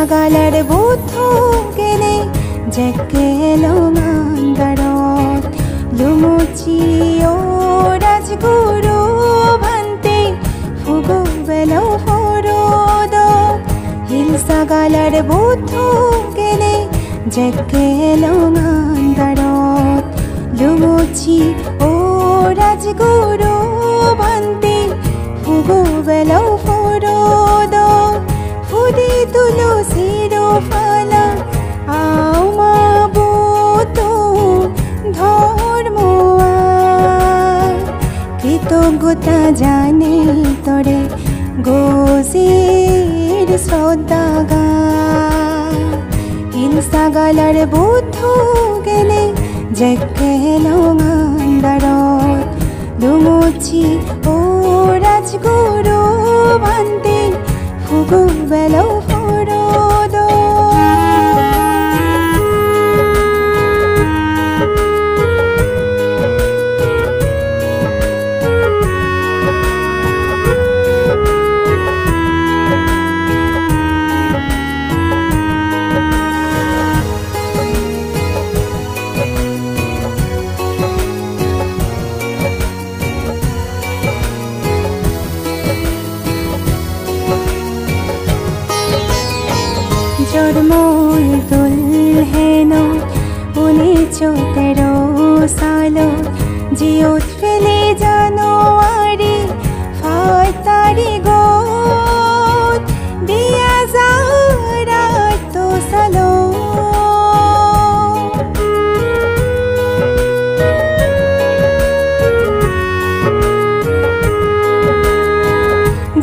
হিলচাগালাৰ বুদ্ধ কেনে জেকেলো মান্দাৰত লুমুচি অ ৰাজগুৰু ভান্তে ফুগো বেলো ফৰদ হিলচাগালাৰ বুদ্ধ কেনে জেকেলো মান্দাৰত লুমুচি অ ৰাজগুৰু ভান্তে ফুগো বেলো ফৰদ ফুদি তুলসীৰো ফালা আউমা বুতো ধৰ্মৱা কৃতজ্ঞতা জানে তৰে গজিৰ শ্ৰদ্ধাগা হিলচাগালাৰ বুদ্ধ কেনে জেকেলো মান্দাৰত লুমুচি অ ৰাজগুৰু ভান্তে ফুগো বেলো ফৰদ জন্মৰ দুলহেনো 1913 সালত জিঅ'ত ফেলে জানুৱাৰী 5 তাৰিখত 2008 সালত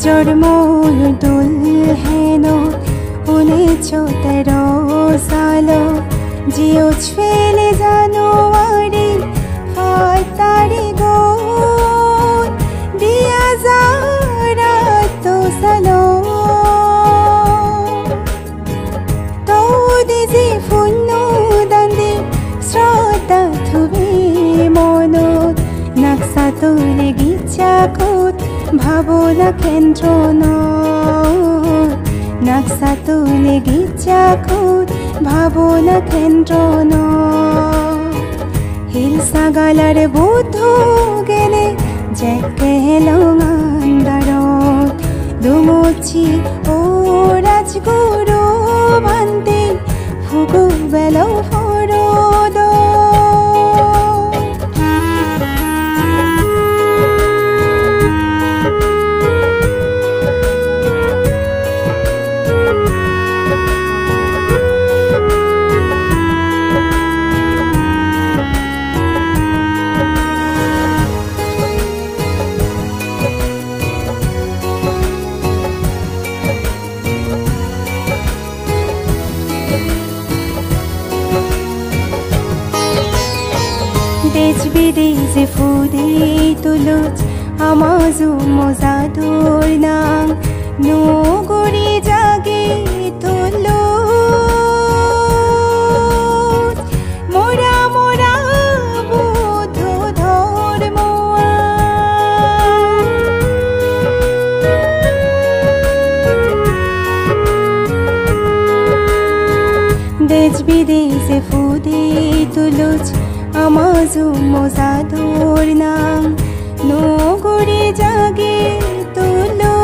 জন্মৰ দুলহেনো 1913 সালত জিঅ'ত ফেলে জানুৱাৰী 5 তাৰিখত 2008 সালত তৌদি ফুন্নো দান্দে শ্ৰদ্ধা থুবি মনত নাক্সা তুলি গীচাকত ভাৱনা কেন্দ্ৰ নাক্সা তুলি গীচাকত ভাৱনা কেন্দ্ৰ হিলচাগালাৰ বুদ্ধ কেনে জেকেলো মান্দাৰত লুমুচি অ ৰাজগুৰু ভান্তে ফুগো বেলো ফৰদ দেশ বিদেশে ফুদি তুলুচ আমাজু মজাদুর নাম নগরী জাগে তুলুচ মোরা মোরা বুদ্ধ ধর্মৱা দেশ বিদেশে ফুদি তুলুচ আমাজু মজাদুর নাম নগরী জাগে তুলো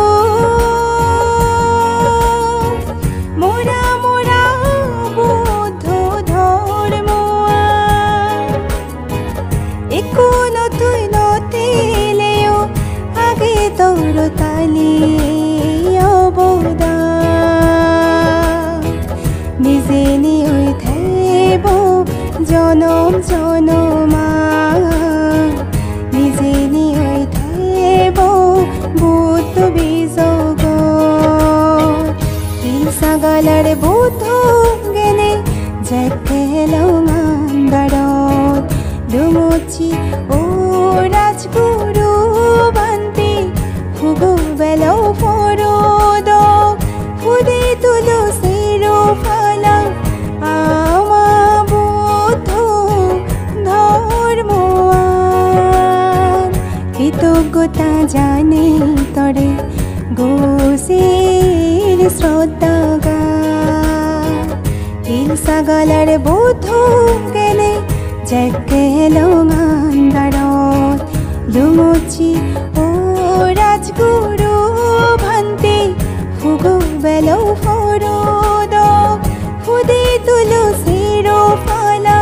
মোরা মোরা বুদ্ধ ধর্মৱা একো নতুন নতিলেও আগে তোর তালি অবদা নিজে নিয়ে থাইব জনম জনমা নিজে নিয়ে থাইব বুদ্ধ বিজগ হিলচাগালাৰ বুদ্ধ কেনে জেকেলো মান্দাৰত লুমুচি অ ৰাজগুৰু ভান্তে ফুগো বেলো ফৰদ ফুদি তুলসীৰো ফালা আমা বুদ্ধ ধৰ্মৱা কৃতজ্ঞতা জানে তৰে গজিৰ শ্ৰদ্ধাগা নাগালাৰ বুদ্ধু গেনে জেকেলো মান্দাৰত লুমুচি ও ৰাজগুৰু ভন্তি ফুগু বেলো ফৰদ ফুদি তুলু চিৰো ফালা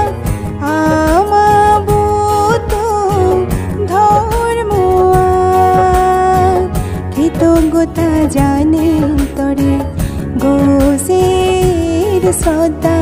আমা বুদ্ধ ধৰ্মুৱা কৃতজ্ঞতা জানে তৰে গোসের শ্রদ্ধা